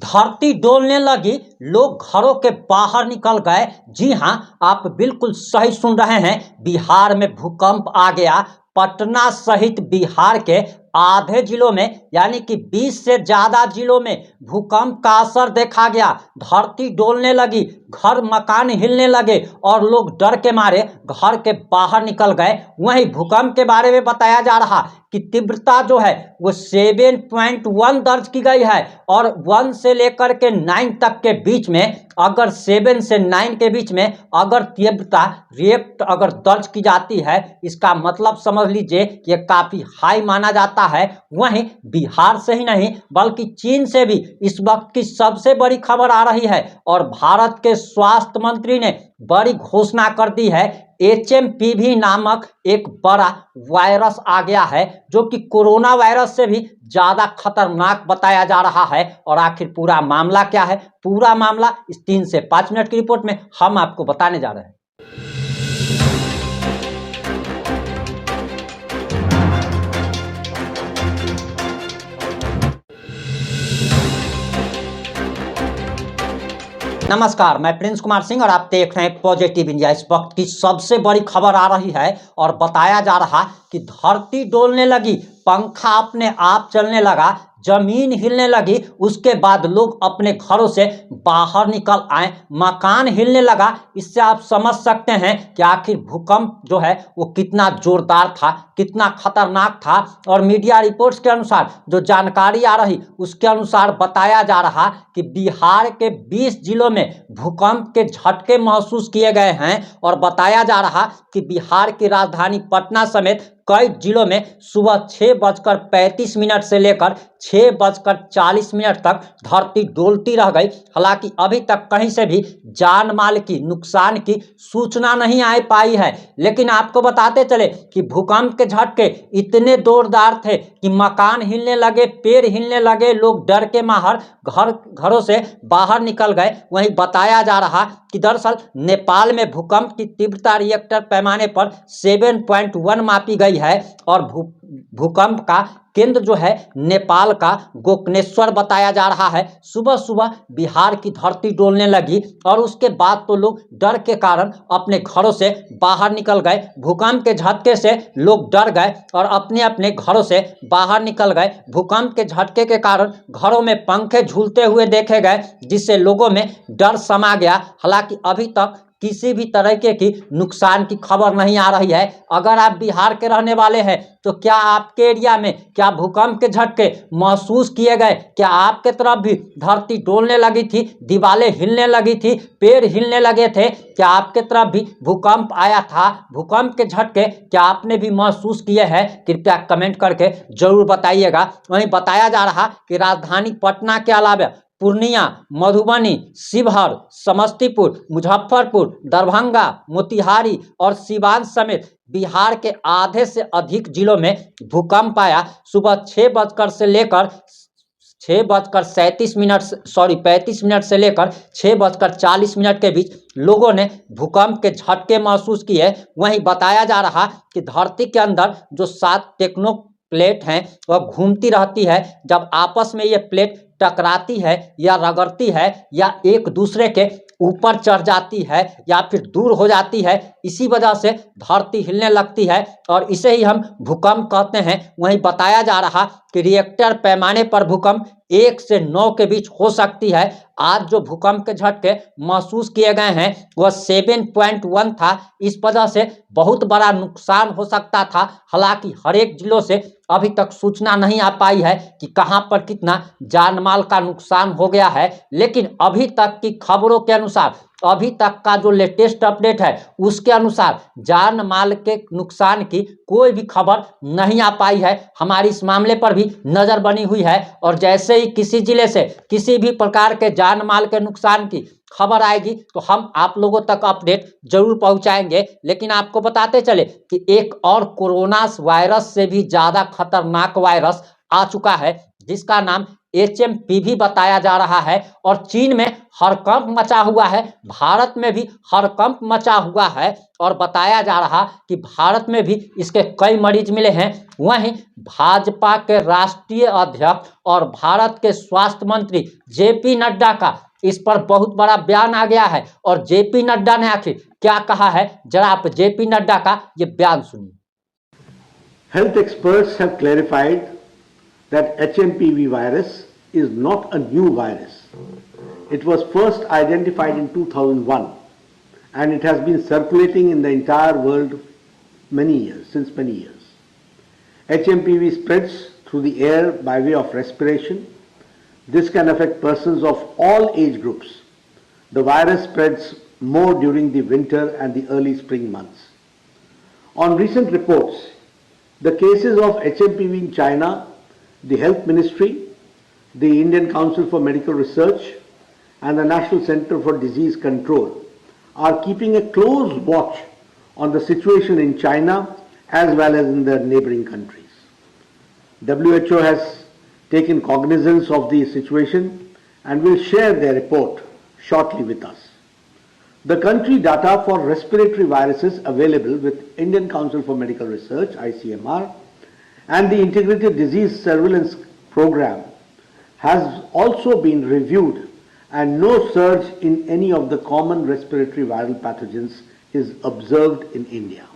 धरती डोलने लगी, लोग घरों के बाहर निकल गए। जी हां, आप बिल्कुल सही सुन रहे हैं। बिहार में भूकंप आ गया। पटना सहित बिहार के आधे जिलों में यानी कि 20 से ज्यादा जिलों में भूकंप का असर देखा गया। धरती डोलने लगी, घर मकान हिलने लगे और लोग डर के मारे घर के बाहर निकल गए। वहीं भूकंप के बारे में बताया जा रहा कि तीव्रता जो है वो 7.1 दर्ज की गई है और 1 से लेकर के 9 तक के बीच में, अगर 7 से 9 के बीच में अगर तीव्रता रिएक्ट अगर दर्ज की जाती है, इसका मतलब समझ लीजिए कि यह काफी हाई माना जाता है। वहीं बिहार से ही नहीं बल्कि चीन से भी इस वक्त की सबसे बड़ी खबर आ रही है और भारत के स्वास्थ्य मंत्री ने बड़ी घोषणा कर दी है। HMPV नामक एक बड़ा वायरस आ गया है जो कि कोरोना वायरस से भी ज्यादा खतरनाक बताया जा रहा है। और आखिर पूरा मामला क्या है, पूरा मामला इस 3 से 5 मिनट की रिपोर्ट में हम आपको बताने जा रहे हैं। नमस्कार, मैं प्रिंस कुमार सिंह और आप देख रहे हैं पॉजिटिव इंडिया। इस वक्त की सबसे बड़ी खबर आ रही है और बताया जा रहा कि धरती डोलने लगी, पंखा अपने आप चलने लगा, जमीन हिलने लगी। उसके बाद लोग अपने घरों से बाहर निकल आए, मकान हिलने लगा। इससे आप समझ सकते हैं कि आखिर भूकंप जो है वो कितना जोरदार था, कितना खतरनाक था। और मीडिया रिपोर्ट्स के अनुसार जो जानकारी आ रही उसके अनुसार बताया जा रहा कि बिहार के 20 जिलों में भूकंप के झटके महसूस किए गए हैं। और बताया जा रहा कि बिहार की राजधानी पटना समेत कई जिलों में सुबह 6:35 से लेकर 6:40 तक धरती डोलती रह गई। हालांकि अभी तक कहीं से भी जान माल की नुकसान की सूचना नहीं आ पाई है। लेकिन आपको बताते चले कि भूकंप के झटके इतने जोरदार थे कि मकान हिलने लगे, पेड़ हिलने लगे, लोग डर के माहर घरों से बाहर निकल गए। वहीं बताया जा रहा कि दरअसल नेपाल में भूकंप की तीव्रता रिएक्टर पैमाने पर 7.1 मापी गई है और भूकंप का केंद्र जो है नेपाल का गोकर्णेश्वर बताया जा रहा है। सुबह सुबह बिहार की धरती डोलने लगी और उसके बाद तो लोग डर के कारण अपने घरों से बाहर निकल गए। भूकंप के झटके से लोग डर गए और अपने अपने घरों से बाहर निकल गए। भूकंप के झटके के कारण घरों में पंखे झूलते हुए देखे गए, जिससे लोगों में डर समा गया। हालांकि अभी तक किसी भी तरीके की नुकसान की खबर नहीं आ रही है। अगर आप बिहार के रहने वाले हैं तो क्या आपके एरिया में क्या भूकंप के झटके महसूस किए गए? क्या आपके तरफ भी धरती डोलने लगी थी, दीवारें हिलने लगी थी, पेड़ हिलने लगे थे? क्या आपके तरफ भी भूकंप आया था? भूकंप के झटके क्या आपने भी महसूस किए हैं? कृपया कमेंट करके जरूर बताइएगा। वहीं बताया जा रहा कि राजधानी पटना के अलावा पूर्णिया, मधुबनी, शिवहर, समस्तीपुर, मुजफ्फरपुर, दरभंगा, मोतिहारी और सिवान समेत बिहार के आधे से अधिक जिलों में भूकंप आया। सुबह 6 से लेकर 35 मिनट से लेकर 6:40 के बीच लोगों ने भूकंप के झटके महसूस किए। वहीं बताया जा रहा कि धरती के अंदर जो 7 टेक्नो प्लेट हैं वह घूमती रहती है। जब आपस में ये प्लेट टकराती है या रगड़ती है या एक दूसरे के ऊपर चढ़ जाती है या फिर दूर हो जाती है, इसी वजह से धरती हिलने लगती है और इसे ही हम भूकंप कहते हैं। वहीं बताया जा रहा कि रिएक्टर पैमाने पर भूकंप 1 से 9 के बीच हो सकती है। आज जो भूकंप के झटके महसूस किए गए हैं वह 7.1 था। इस वजह से बहुत बड़ा नुकसान हो सकता था। हालांकि हर एक जिलों से अभी तक सूचना नहीं आ पाई है कि कहां पर कितना जान माल का नुकसान हो गया है। लेकिन अभी तक की खबरों के अनुसार, अभी तक का जो लेटेस्ट अपडेट है उसके अनुसार जान माल के नुकसान की कोई भी खबर नहीं आ पाई है। हमारी इस मामले पर भी नजर बनी हुई है और जैसे ही किसी जिले से किसी भी प्रकार के जान माल के नुकसान की खबर आएगी तो हम आप लोगों तक अपडेट जरूर पहुंचाएंगे। लेकिन आपको बताते चले कि एक और कोरोना वायरस से भी ज्यादा खतरनाक वायरस आ चुका है जिसका नाम HMPV बताया जा रहा है और चीन में हड़कंप मचा हुआ है, भारत में भी हड़कंप मचा हुआ है और बताया जा रहा कि भारत में भी इसके कई मरीज मिले हैं। वहीं भाजपा के राष्ट्रीय अध्यक्ष और भारत के स्वास्थ्य मंत्री JP नड्डा का इस पर बहुत बड़ा बयान आ गया है और JP नड्डा ने आखिर क्या कहा है, जरा आप JP नड्डा का ये बयान सुनिए। Health experts have clarified that HMPV virus is not a new virus. It was first identified in 2001 and it has been circulating in the entire world since many years. HMPV spreads through the air by way of respiration. This can affect persons of all age groups. The virus spreads more during the winter and the early spring months. On recent reports, the cases of HMPV in China, the Health Ministry, the Indian Council for Medical Research and the National Center for Disease Control are keeping a close watch on the situation in China as well as in the neighboring countries. WHO has taken cognizance of the situation and will share their report shortly with us. The country data for respiratory viruses available with Indian Council for Medical Research, ICMR, and the Integrated Disease Surveillance Program has also been reviewed and no surge in any of the common respiratory viral pathogens is observed in India.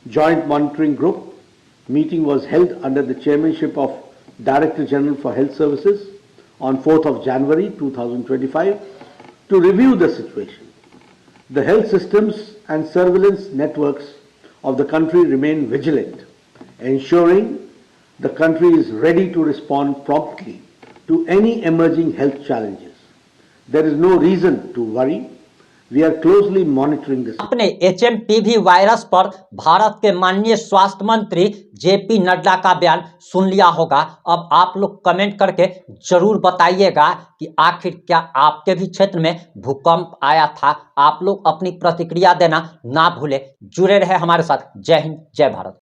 Joint Monitoring Group meeting was held under the chairmanship of Director General for Health Services on 4th of January 2025 to review the situation. The health systems and surveillance networks of the country remain vigilant, ensuring the country is ready to respond promptly to any emerging health challenges. There is no reason to worry. We are closely monitoring this. अपने HMPV virus पर भारत के माननीय स्वास्थ्य मंत्री JP Nadda का बयान सुन लिया होगा। अब आप लोग कमेंट करके जरूर बताइएगा कि आखिर क्या आपके भी क्षेत्र में भूकंप आया था। आप लोग अपनी प्रतिक्रिया देना ना भूलें। जुड़े रहे हमारे साथ। जय हिंद, जय भारत।